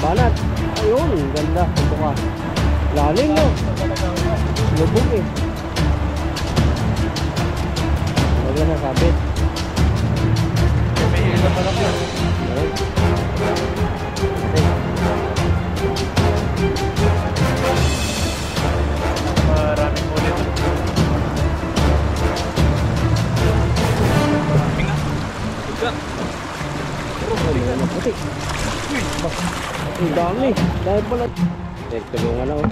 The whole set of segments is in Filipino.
Banat. Ayun, ganda. Ito ka. Lalim no. Lubog eh. Wala na sabit. May ilan pa lang yan. Maraming ulit. Pinga. Bugat. Ano puti. Ang dami. Dahil pala. Tulungan na oh.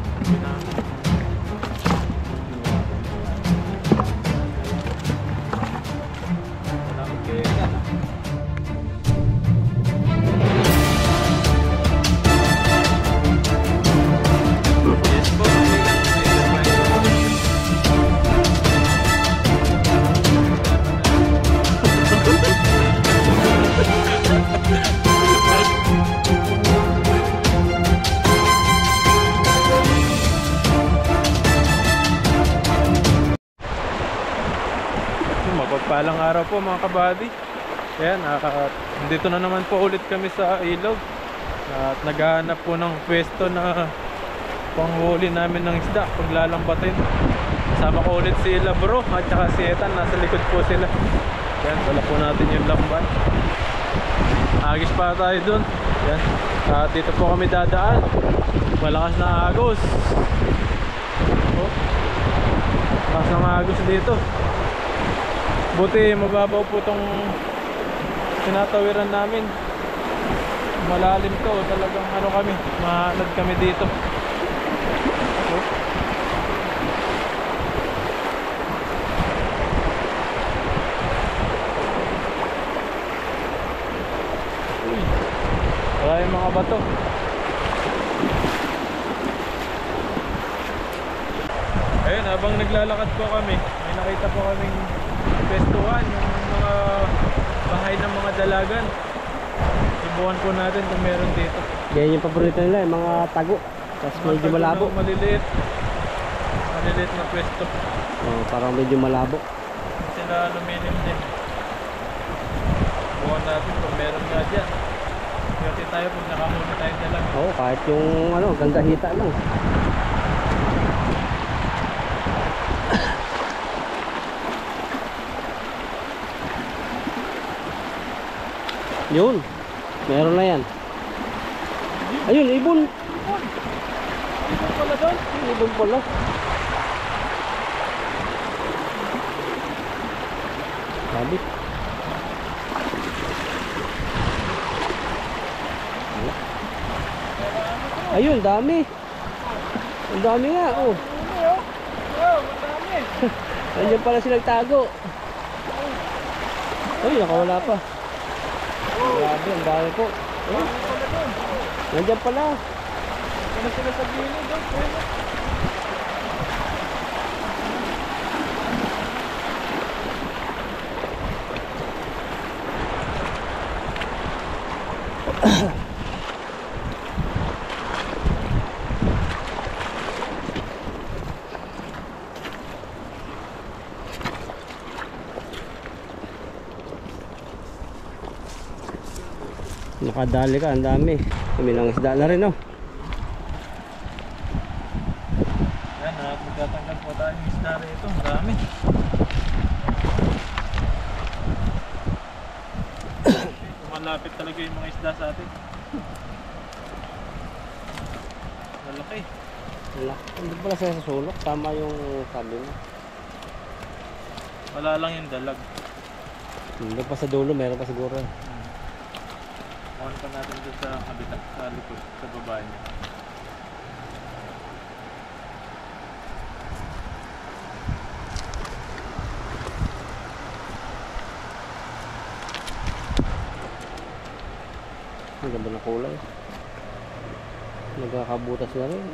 Mapagpalang araw po mga kabady. Ayan, dito na naman po ulit kami sa ilog. At naghahanap po ng pwesto na panghuli namin ng isda paglalambatin. Kasama ko ulit si Labro at saka si Ethan. Nasa likod po sila. Ayan, wala po natin yung lambat. Agis pa tayo dun. Ayan, at dito po kami dadaan. Malakas na agos. Oh, malakas na agos dito. Buti mababaw po itong tinatawiran namin. Malalim to, talagang ano kami, mahanad kami dito. Oh. Uy, wala yung mga bato. Ayun, habang naglalakad po kami, may nakita po kaming pestuhan, yung mga bahay ng mga dalagan. Subukan po natin kung meron dito. Yan yung paborito nila, yung mga tago. Tapos medyo malabo. Maliliit na pwesto. Oh, parang medyo malabo. Sila aluminum din. Subukan natin kung meron nga dyan. Kasi tayo pag nakahuli tayo dalaga. Oo, kahit yung ano, ganda hita lang. Yun, meron na yan. Ayun, ibon. Ibon pala doon? Ibon pala. Sabit. Ayun, dami. Ang dami nga, oh. Nandiyan pala silang tago. Ay, nakawala pa. Grabe, ang dami po. Oh. Nandiyan pala. Ano sila sa gilid doon? Nakadali ka, ang dami. Kumilang isda na rin, oh. Yan, magtatanggal po tayo ng isda rito. Marami. Malapit talaga yung mga isda sa atin. Malaki. Wala. Hindi pala siya sa sulok. Tama yung sabi mo. Wala lang yung dalag. Hindi pa sa dulo, meron pa siguro. On pa natin dito sa kabilang, sa likod, sa baba niya. Ang ganda na kulay. Nagkakabutas na rin.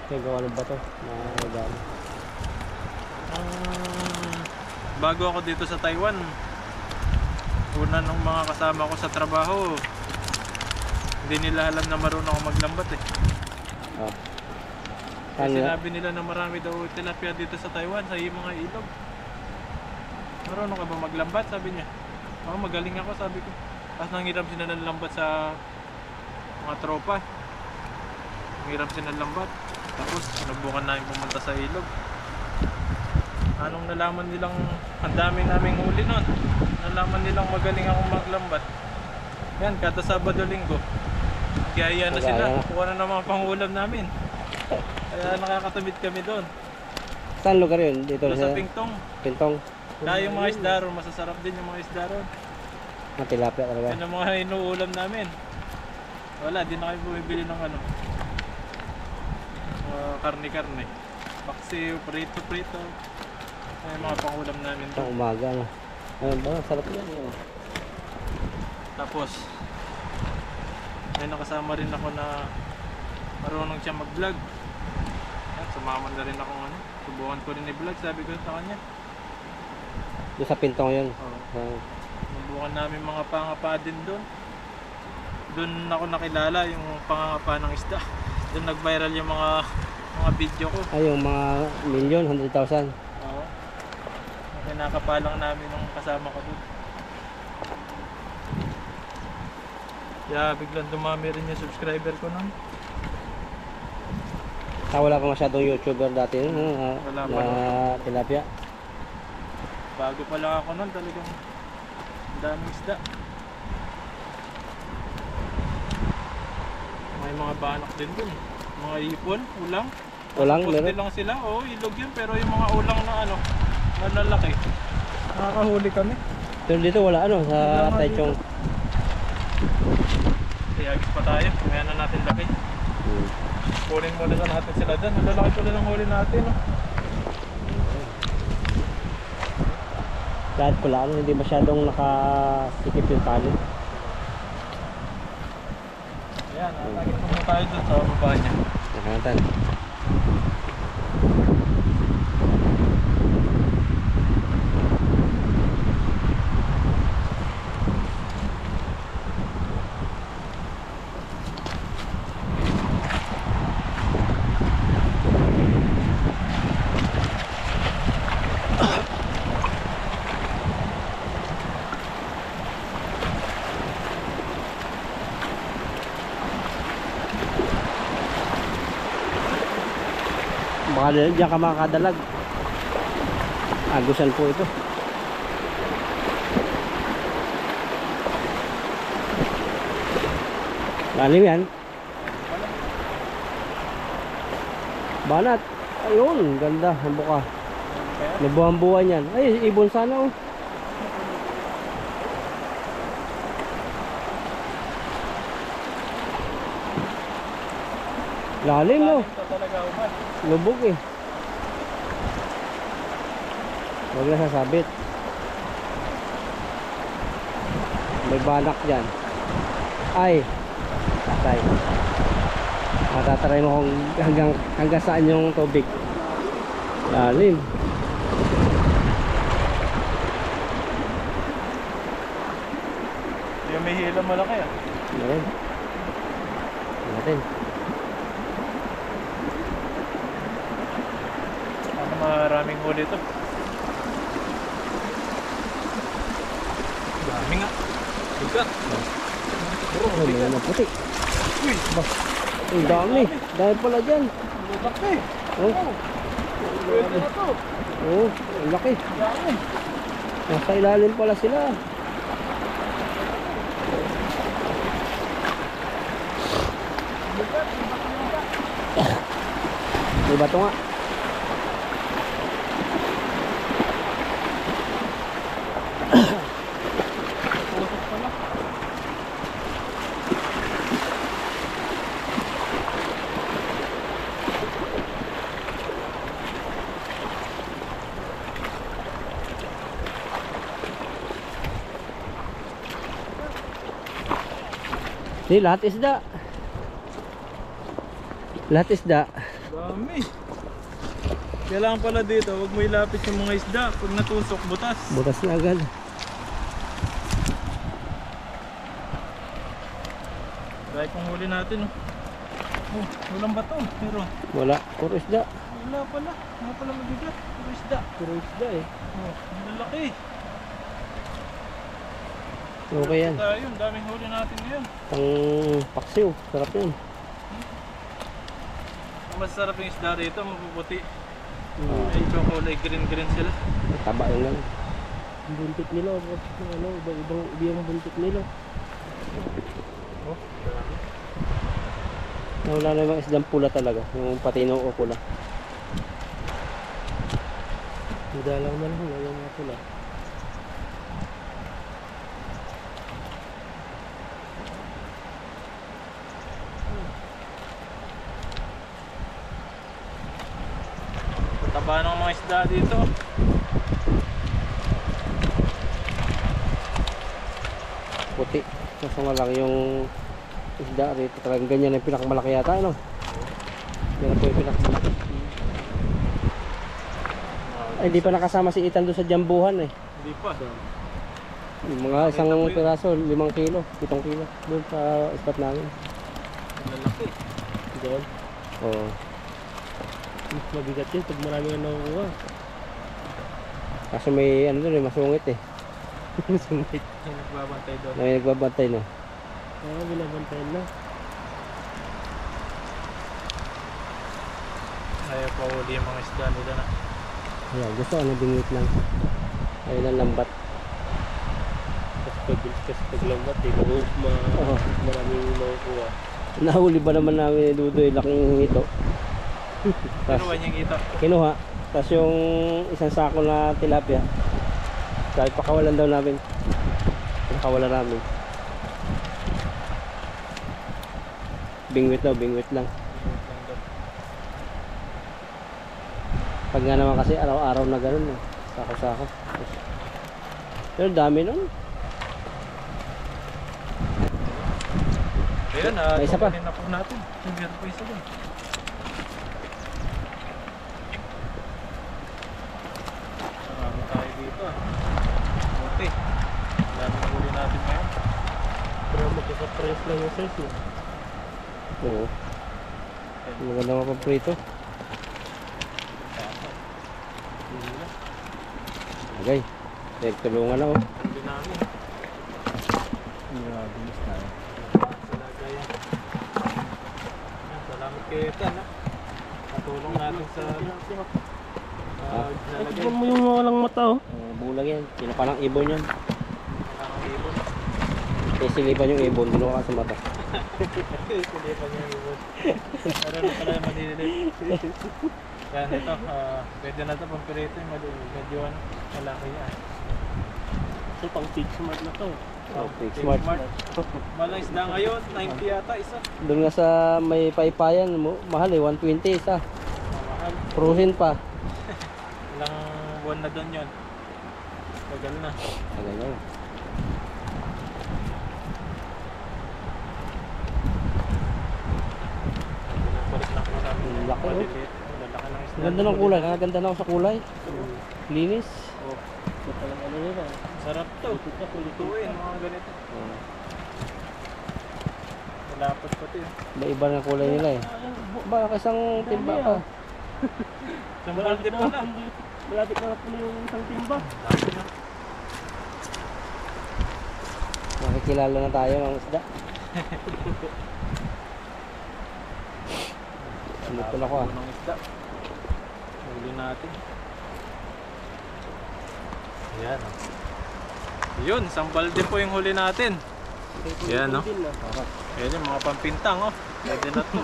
Kaya gawa ng bato na nagano. Bago ako dito sa Taiwan, una nung mga kasama ko sa trabaho, hindi nila alam na marunong ako maglambat eh. Ah. Kasi sinabi nila na marami daw tilapia dito sa Taiwan, sa mga ilog. Marunong ka ba maglambat? Sabi niya. Magaling ako, sabi ko. Tapos nangiram sila ng lambat sa mga tropa. Hirap sinalambat. Tapos sinubukan namin pumunta sa ilog. Anong nalaman nilang ang dami naming huli nun. Nalaman nilang magaling akong maglambat. Yan, kada Sabado Linggo gaya na sila, kuha na ng mga pangulam namin. Kaya nakakatamid kami doon. Saan lugar yun? Dito Doon sa Pingtong. Pintong. Kaya yung mga isda ron, masasarap din yung mga isda ron. Mga tilapia talaga. Yan ang mga inuulam namin. Wala, di na kayo bumibili ng ano, karne-karne. Paksiw, prito-prito. Ay, mga pangulam namin Pang doon. umaga, no? Ayun ba? Sarap yan. Tapos may nakasama rin ako na marunong siya mag-vlog. Yan, sumama na rin ako ano. Subukan ko rin i-vlog, sabi ko sa kanya. Doon sa Pintong yun. Oo. Subukan namin mga pangapa din doon. Doon ako nakilala yung pangangapa ng isda. Doon nag-viral yung mga video ko. Ay, yung mga million, 100,000. Oo. Kinakapalang namin ng kasama ko doon. Kaya biglang dumami rin yung subscriber ko nun. Wala pa masyadong YouTuber dati no? Wala pa, na tilapia. Bago pa lang ako nun, talagang daming isda. May mga banak din dun. Mga ipon, ulang. Ulang, Poste meron? lang sila, oo, ilog yun. Pero yung mga ulang na ano, malalaki. Nakakahuli kami. Pero dito wala ano, Wala sa nga Taichung. Kaya agis pa tayo, kaya na natin laki. Kunin muna na natin sila dyan. Ang lalaki pala ng huli natin. No? Kahit pala ano, hindi masyadong nakasikip yung tali. Ayan, nakakit muna tayo dun sa baba niya. Nakangatan. Baka diyan ka makakadalag. Agusan po ito. Lalim yan. Banat. Ayun, ganda. Ang buka. Nabuhan-buhan yan. Ay, ibon sana oh. Lalim no. Ito talaga uman. Lubog eh. Huwag na sasabit. May banak dyan. Ay. Patay. Matatry mo kung hanggang saan yung tubig. Lalim. Yung may hila malaki ah. Meron. Natin. Ano maraming huli ito. Dami nga. Bigat. Oh, may na puti. Uy. Ba. Ang dami. Dahil pala dyan. Laki. Oh. Pwede na to. Oh, ang laki. Dami. Nasa ilalim pala sila. May bato nga. Pusok pala. Di, lahat isda. Lahat isda. Dami. Kailangan pala dito, huwag mo ilapit yung mga isda. Pag natusok, butas. Butas na agad. Dahil kung huli natin, oh. Oh, walang bato. Pero, Wala. Puro isda. wala pala. Wala pala mabigat. Puro isda. Puro isda eh. Oh, ang lalaki. Okay yan. Tayo, daming huli natin ngayon. Ang paksiw. Sarap yun. Ang masarap yung isda rito, mapuputi. Hmm. Ay, kulay green sila. Taba yun lang. Ang buntot nila, ano, ibang buntot nila. Oh, dami. Wala na yung isdang pula talaga. Yung patino o pula. Dalang na lang, ayaw nga pula. Taba ng mga isda dito. Puti. Kaso nga lang yung isda rito. Talagang ganyan yung pinakamalaki yata. Ano? Yan po yung pinakamalaki. Ay, hindi pa nakasama si Ethan doon sa jambuhan eh. Hindi pa. Yung mga isang piraso, 5 kilo, 7 kilo. Doon sa spot namin. Ang lalaki. Doon. Oo. Mas mabigat yun pag marami na nakukuha. Kaso may ano doon eh, masungit eh. Sumit. May nagbabantay doon. May nagbabantay no. Oo, binabantayan na. Ayaw pa huli yung mga isda nila na. Ayan, gusto ano bingit lang. Ayun ang lambat. Kasi paglambat, eh, Oo. maraming nakukuha. Nahuli ba naman namin ni Dudoy, laking ito. Pero niyang kita. Kinuha. Tapos yung isang sako na tilapia. Kahit pakawalan daw namin. Pakawalan namin. Bingwit daw, bingwit lang. Pag nga naman kasi araw-araw na ganun eh. Sako-sako. Pero dami nun. Ayan, May isa pa. kukunin na po natin. Meron pa isa doon. Marami tayo dito ah. Buti. Daming huli natin ngayon. Pero magkakapress lang yung size, no? Oo. Maganda mga paprito. Okay. Tulungan na oh. Huli namin. Bilis tayo. Salagayan. Salamat kay Ethan ha. Natulong natin sa Tignan nalagay. mo yung walang mata, oh. Bulag yan. Pinapalang ibon yan. Ang ibon. Silipan yung ibon. Dino ka sa mata. Silipan niya yung ibon. Pero na pala yung maliliit. Yan ito. Pwede na ito pampirito yung medyo malaki yan. So, pang teach smart na to. Oh, big smart. Malang isda ngayon, 90 yata isa. Doon nga sa may paypayan mo, mahal eh. 120 isa. Mahal. Frozen pa. Ilang buwan na doon yun. Tagal na. Tagal na. Pinapalik lang po namin. Ang laki, oh. Maliliit. Lalaki ng isda. Ang ganda ng kulay. Ganda na ako sa kulay. Linis. Oh, Ito palang ano nila. sarap to. Lutuin mga ganito. Malapot pati. Iba-iba na kulay nila eh. Baka isang timba ka. Isang balde pa na. Malapit na po yung isang timba. Dami na. Nakikilala na tayo ng isda. Sinipon ako ah. Ng isda. Huli natin. Ayan oh. Yun, isang balde po yung huli natin. Yan, no? Ayan yung mga pampintang oh. Pwede na to.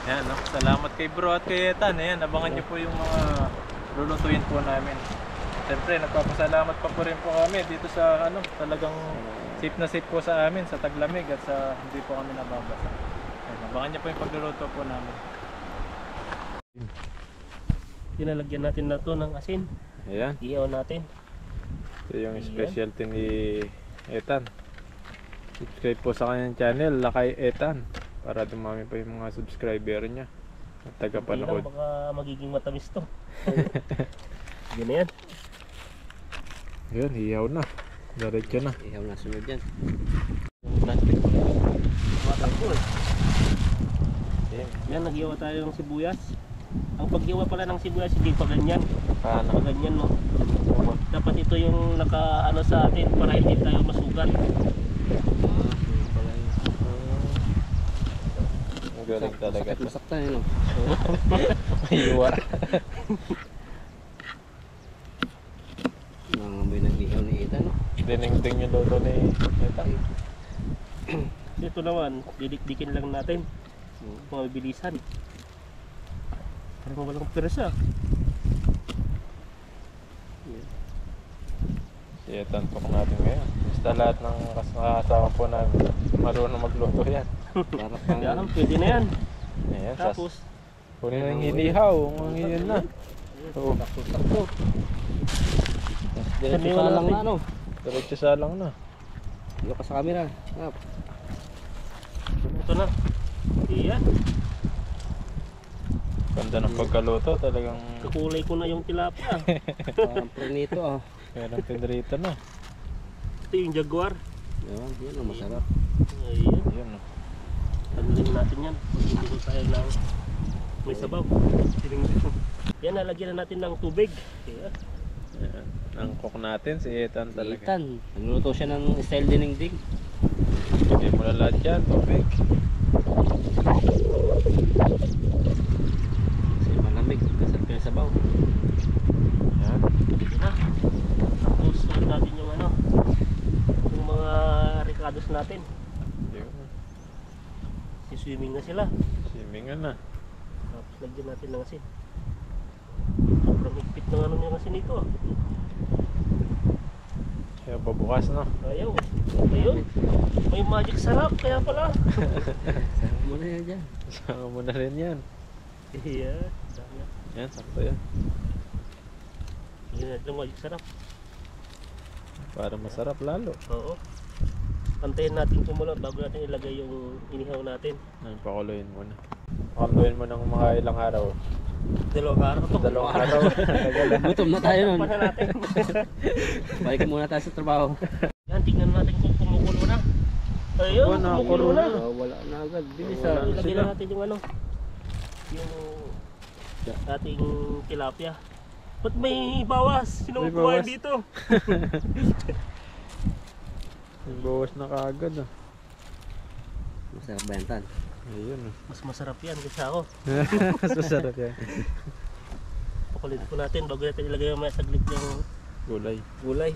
Ayan no? Salamat kay bro at kay Ethan. Ayan, abangan nyo po yung mga lulutuin po namin. Siyempre, nagpapasalamat pa po rin po kami dito sa ano, talagang safe na safe po sa amin, sa taglamig at sa hindi po kami nababasa. Ayan, abangan nyo po yung pagluluto po namin. Tinalagyan natin na to ng asin. Ayan. Iyaw natin. Ito yung specialty ni Ethan. Subscribe po sa kanyang channel, Lakay Ethan, para dumami pa yung mga subscriber niya at tagapanood. Baka magiging matamis to. Yan na yan. Yun, hiyaw na. Diretso na. Ihaw na sunod yan. Plastic. Ayan. Yan, nagyawa tayo ng sibuyas. Ang paghiwa pala ng sibuyas, hindi pa ganyan. Paano? Pa ganyan, no? Dapat ito yung naka ano sa atin para hindi tayo masugat. Ang galing talaga. Masak tayo, no? Mayuwa. Nangamoy ng ihaw ni Ita, no? Dinengdeng yung luto ni Eta. Ito naman, didikdikin lang natin. Mga bibilisan. Parang walang persa. Si Eta ang tok natin ngayon. Basta lahat ng kasama po namin marunong magluto yan. Para pang... Kaya pwede na yan. Ayan, Tapos, kunin ng hinihaw. Ang yun na. Oo. Takto. Diretso Sabihin sa mo lang natin. na, ano? Diretso sa lang na. Dito ka sa camera. ito na. Iyan. Ganda ng pagkaluto. Talagang Kakulay ko na yung tilapia. Parang prenito, ah. meron pinrito na. Ito yung jaguar. Yan ang masarap. Ayan. Ayun. Tagalin natin yan. Hindi ko tayo ng may sabaw. Yan, nalagyan na natin ng tubig. Ayan. Ayan. Ang cook natin si Ethan talaga. Itan. Nagluto siya ng style dinengding. Hindi mo na lahat yan. Tubig. Kasi malamig. Kasarap yung sabaw. Ayan. Ito na. Tapos sulit natin yung ano, yung mga ricados natin. Ayun. Swimming na sila. Simingan na. Tapos lagyan natin ng asin. Sobrang higpit ng ano yung asin nito. Kaya babukas na. Ayaw. Ayun. May magic sarap kaya pala. Sarap mo na yan dyan. Sama mo na rin yan. Iya. Yan, sakto yan. Lagyan natin ng magic sarap. Para masarap lalo. Oo. Pantayin natin kumulo bago natin ilagay yung inihaw natin. Ay, pakuluin mo na. Pakuluin mo ng mga ilang araw. Dalawang araw to. Dalawang araw. Tagal na. Gutom na tayo nun. Paano natin? Balik muna tayo sa trabaho. Yan, tingnan natin kung kumukulo na. Ayun, Oo, nakakulo kumukulo na. na. Wala na agad. Bilis Wala ah. na. Ilagay sila. na natin yung ano, yung ating tilapia. Ba't may bawas? Sinong May kumain bawas. dito? Yung bawas na kaagad ah. Masarap ba yan, Tan? Ayun ah. Mas masarap yan kaysa ako. Mas masarap yan. Pakulit ko natin bago natin ilagay yung may saglit yung Gulay. gulay.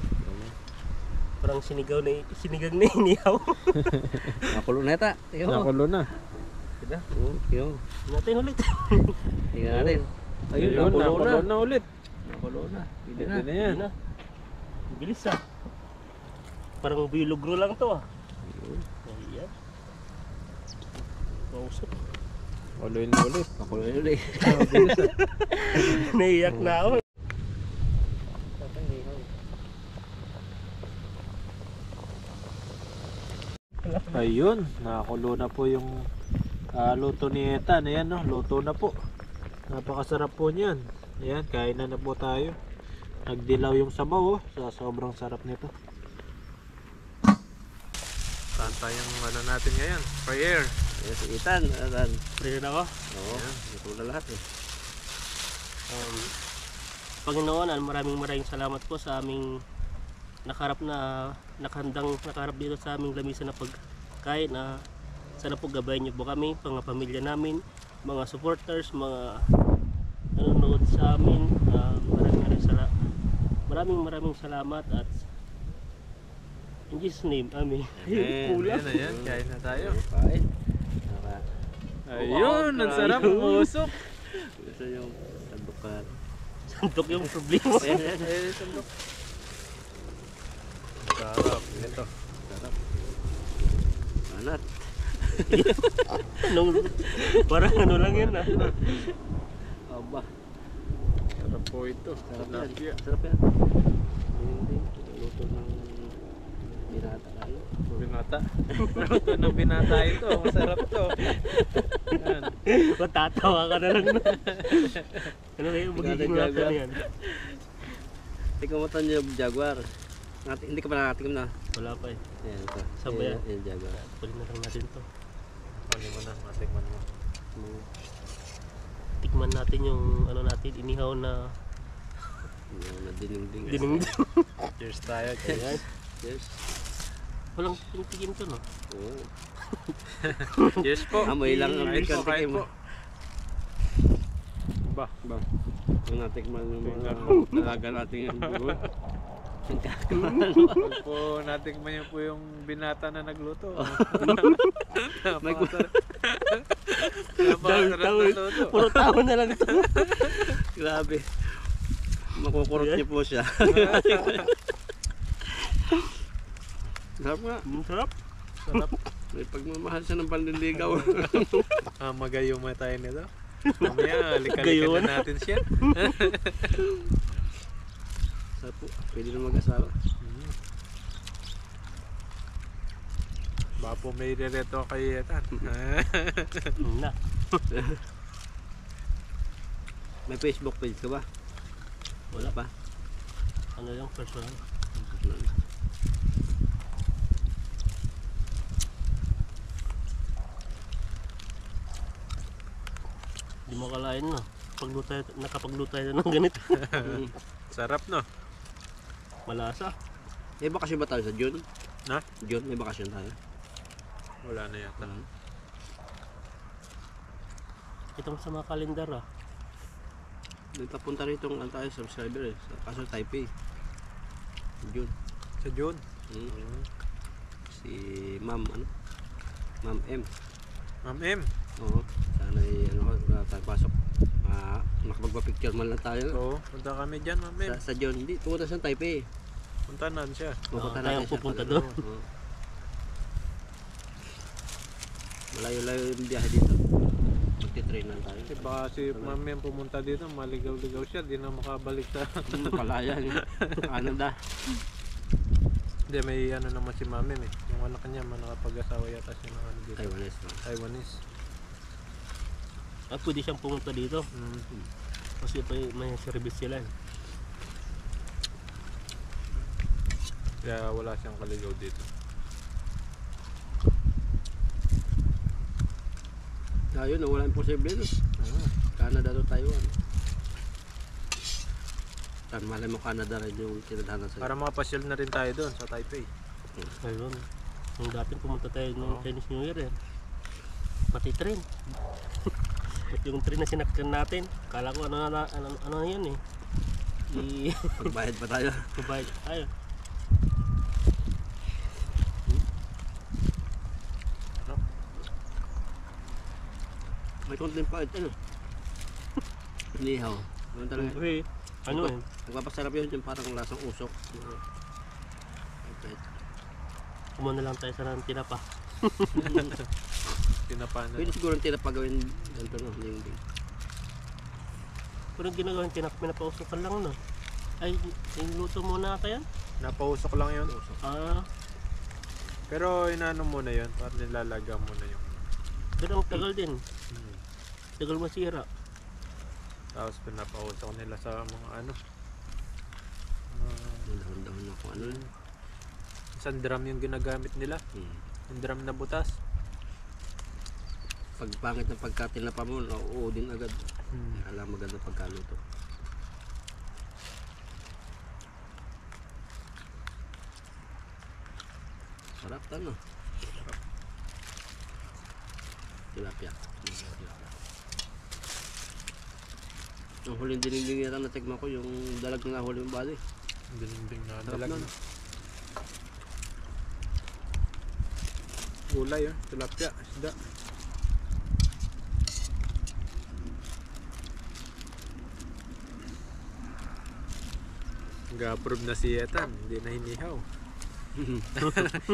Parang sinigang na inihaw. Nakulo na yata. Yo. Nakulo na. Diba? Yo. Natin ulit. Tingnan natin. Ayun, nakulo nakulo na ulit. Nakulo na. Pwede Pwede na. na yan. Yun na. Bilis ah. Parang bilogro lang to ah. Ayan. Mausap. Kuluin na ulit. Nakulo na ulit. Naiyak na ako. Ayun, nakakulo na po yung luto ni Ethan. Ayan no, luto na po. Napakasarap po niyan. Ayan, kain na po tayo. Nagdilaw yung sabaw oh, sa sobrang sarap nito. Saan tayong ano natin ngayon? Prayer. Ayan si Itan. Itan. Pwede na ako. Oo. Ito na lahat eh. Panginoon, maraming salamat po sa aming nakaharap dito sa aming lamisan na pagkain. Sana po gabayan niyo po kami, mga pamilya namin, mga supporters, mga nanonood sa amin. Maraming salamat at in Jesus name, amen. Kulang. Ayan, kain na tayo. Kain. Ayun, ang sarap, usok. Gusto yung sandukan. Santok yung problema. Ayan, sandok. Sarap, ito. Sarap. Anat. Parang ano lang yan ah. Aba. Sarap po ito. Sarap Tilapia. yan. Sarap yan. Hindi. Luto ng binata lalo. Binata. Luto ng binata ito. Masarap to. Yan. Matatawa ka na lang. Ano kayo magiging Jaguar. natin yan? Tingnan mo tayo yung Jaguar. Hindi ka pa nakatikim na. Wala pa eh. Ayan ito. Saan ba yan? Ayan, Jaguar. Pwede na lang natin to. Ano mo na, matikman mo. Tikman natin yung ano natin, inihaw na Yung nadininding. dinengdeng. Cheers tayo. Ayan. Yes. Walang tingin to, no? Oo. Cheers po. Amoy lang ang Kain po, tikim kain mo. po. Ba, Ba? Yung natikman yung mga Tingnan talaga natin yung buwan. ito po, natikman niyo po yung binata na nagluto. May Napakasarap na luto. Puro tao na lang ito. Grabe. Makukurot niyo po siya. Sarap nga. Sarap. Sarap. May pagmamahal siya ng panliligaw. Magayuma tayo nito. Mamaya, lika-lika Gayuma na natin siya. Sarap po. Pwede na mag-asawa. Baka po may rereto kay Etan. Na. May Facebook page ka ba? Wala pa. Ano yung personal? Di mo kalain, no? Nakapagluto tayo ng ganito. Sarap, no? Malasa. May bakasyon ba tayo sa June? Na? June, may bakasyon tayo. Wala na yata. Ito mo sa mga kalendar, ah. Nagpapunta rito ang tayo subscriber eh. Kaso Taipei. June. Sa June. Si Ma'am ano? Ma'am M. Ma'am M. Oo. Sana na tayo pasok. Makapagpa-picture man lang tayo. Oo, punta kami dyan, Ma'am M. Sa June. Hindi, pumunta sa Taipei. Punta na siya. Pupunta tayong natin siya pupunta pag- doon. Oo. Malayo-layo yung biyahe dito. Magti-train lang tayo. Kasi baka si Ma'am M pumunta dito, maligaw-ligaw siya, di na makabalik sa... Palaya. Canada. Hindi, may ano naman si Ma'am M eh. Yung anak niya, nakapag-asawa yata siya ng ano dito. Taiwanese. No? Taiwanese. At pwede siyang pumunta dito. Kasi may service sila. Eh. Kaya wala siyang kaligaw dito. Ayun, wala imposible. No? Canada to Taiwan. Tan malay mo Canada rin yung tinadhana sa. Para makapasyal na rin tayo doon sa Taipei. Ayun. Nung dati pumunta tayo ng Chinese New Year eh. Pati train. At yung train na sinakyan natin, kala ko ano na yun eh. Pagbayad pa tayo. Kubayad tayo. May konting pait ano. Inihaw. Ano talaga? Okay. Ano eh. Nagpapasarap yun yung parang lasang usok. Okay. Kumuha na lang tayo sa ng tinapa. Tinapanan. Pwede siguro yung tinapa gawin ganito no. Ding-ding. Pero yung ginagawin tinapa, pinapausukan lang no. Ay, luto muna ata yan? Napausok lang yun. Ah, Pero inaano muna yun, para nilalaga muna yung... pero ang tagal din. Tagal masira. Tapos pinapausok nila sa mga ano. Dahon-dahon na kung ano yun. Isang drum yung ginagamit nila. Yung drum na butas. Pag pangit ng pagkatinapa mo, nauuo din agad. Alam maganda pagkaluto. Sarap tano. Tilapia. Ang huling dinding yata natikman ko yung dalag na nahuli yung bali. Dinding na Sarap dalag nun. na. Gulay yun, tilapia, isda. Nag-approve na si Etan, hindi na hinihaw.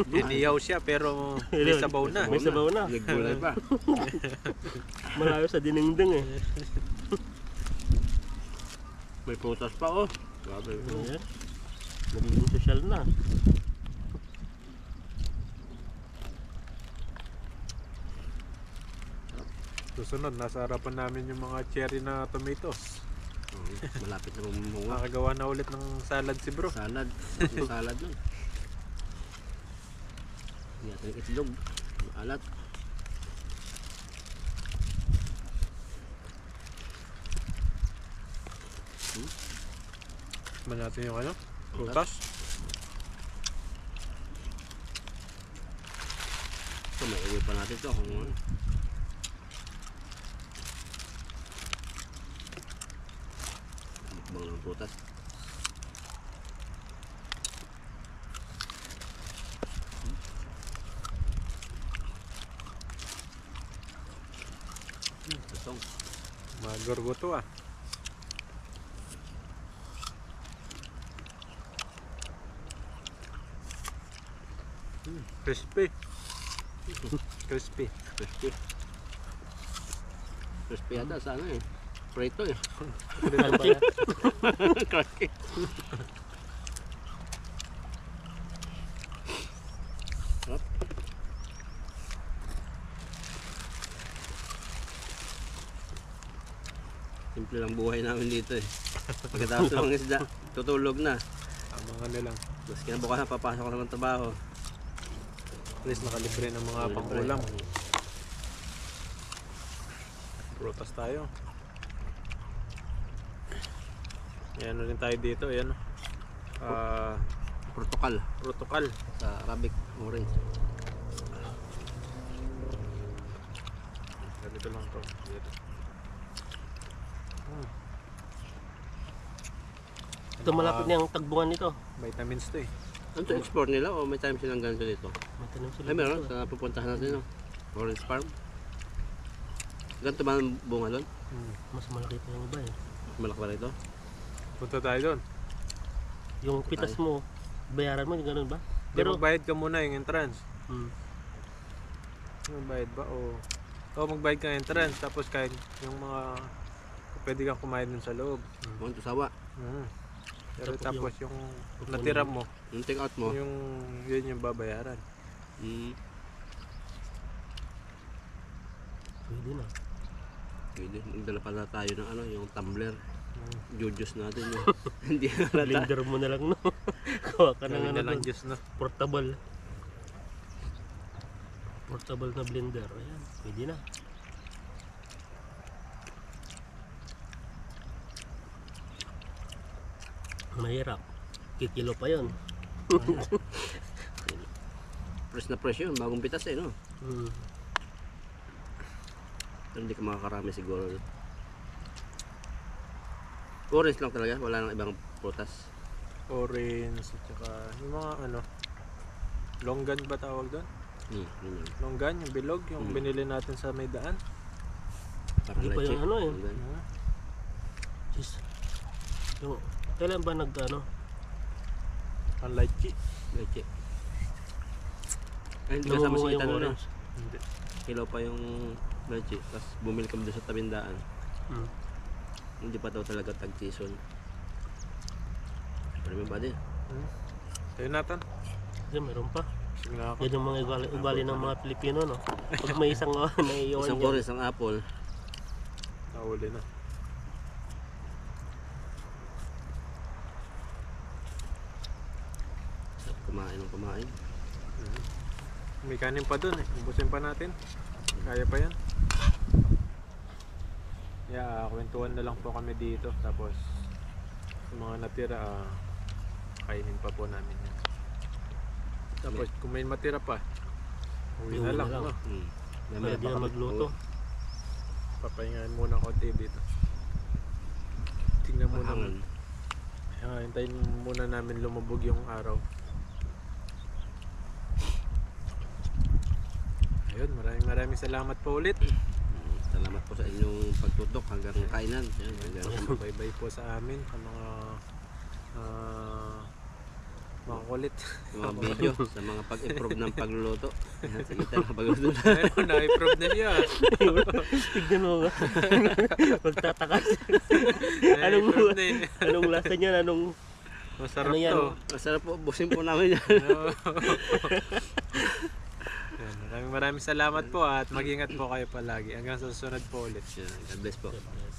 Hinihaw siya pero may sabaw na. May sabaw na. Naggulay pa. Malayo sa dinengdeng eh. May prutas pa oh. Grabe. Ayan. Nagiging social na. Susunod, nasa harapan namin yung mga cherry na tomatoes. Malapit na mamunga. Makagawa na ulit ng salad si bro. Salad. Salad nun. Hindi natin itlog. Alat. Tikman natin yung ano, prutas. Ito, may uwi pa natin ito. Kung ano. Mukbang ng prutas. Tusong. Magorgo to ah. Crispy. Crispy. Crispy. Crispy yata sa ano eh. Prito eh. Crunchy. Crunchy. Sarap. Simple lang buhay namin dito eh. Pagkatapos ng isda, tutulog na. Ang mga nilang. Tapos kinabukasan papasok ko naman trabaho. At least nakalibre ng mga pangulam. Prutas tayo. Yan rin tayo dito. Ayan. Protokol Protocol. sa Arabic orange. Ganito lang to. Dito. Ito malapit na yung tagbungan nito. Vitamins to eh. Ano to, export nila o may time silang ganito dito? Matanim sila. Ay meron, dito. sa pupuntahan natin no? Orange farm. Ganito ba ang bunga doon? Mas malaki pa yung iba eh. Malaki ba rito? Punta tayo doon. Yung pitas mo, bayaran mo, ganun ba? Pero magbayad ka muna yung entrance. Hmm. Magbayad ba o magbayad ka ng entrance tapos kahit yung mga pwede kang kumain dun sa loob. Buwan to sawa. Pero Tapos tapos yung natira mo, Yung take out mo. yun yung babayaran. Pwede na. Pwede. Magdala pala tayo ng ano, yung tumbler. Jujus natin yung hindi halata. Blender mo na lang, no? Kuha ka ng Gawin ano na lang dun. juice na. Portable. Portable na blender. Ayan, pwede na. Mahirap. Kikilo pa yun. Fresh na fresh yun, bagong pitas eh no. Hmm. Pero hindi ka makakarami siguro. Orange lang talaga, wala nang ibang prutas. Orange at saka yung mga ano, longgan ba tawag doon? Yun yun. Longgan, yung bilog, yung binili natin sa may daan. Parang Hindi pa leche. yung ano eh. Longgan. Jeez. Yung, kailan ba nag ano? Ang lychee. Leche. Ay, hindi kasama Namumunga si yung Ethan no? orange. Hindi. Kilaw pa yung leche. Tapos bumili kami doon sa tabindaan. Hmm. Hindi pa daw talaga tag-season. Pero may ba din? Sa'yo Nathan. Yan, meron pa. Sige na ako. Yan yung mga ugali ng mga Pilipino, no? Pag may isang naiiwan Isang dyan. orange, isang apple. Nahuli na. Kumain ng kumain. May kanin pa dun eh. Ubusin pa natin. Kaya pa yan. Yeah, kwentuhan na lang po kami dito. Tapos yung mga natira, kainin pa po namin yan. Tapos kung may matira pa, uwi na Uwi lang. na lang. No? Mamaya Pwede pa na kami- magluto. Papahingahan muna konti dito. Tingnan muna. Pahangan. Hintayin muna namin lumubog yung araw. Ayun, maraming salamat po ulit. Salamat po sa inyong pagtutok hanggang kainan. Yan, hanggang Bye-bye po sa amin, sa mga mga kulit. mga video sa mga pag-improve ng pagluluto. Yan, sige tayo pagluluto. Ayun, na-improve na siya. Tignan mo nga. Magtataka. Na-improve na eh. Anong lasa niyan? Anong... Masarap Ano yan? to. Masarap po, busin po namin yan. Yan, maraming salamat po at mag-ingat po kayo palagi. Hanggang sa susunod po ulit. Yan, God bless po. Yes.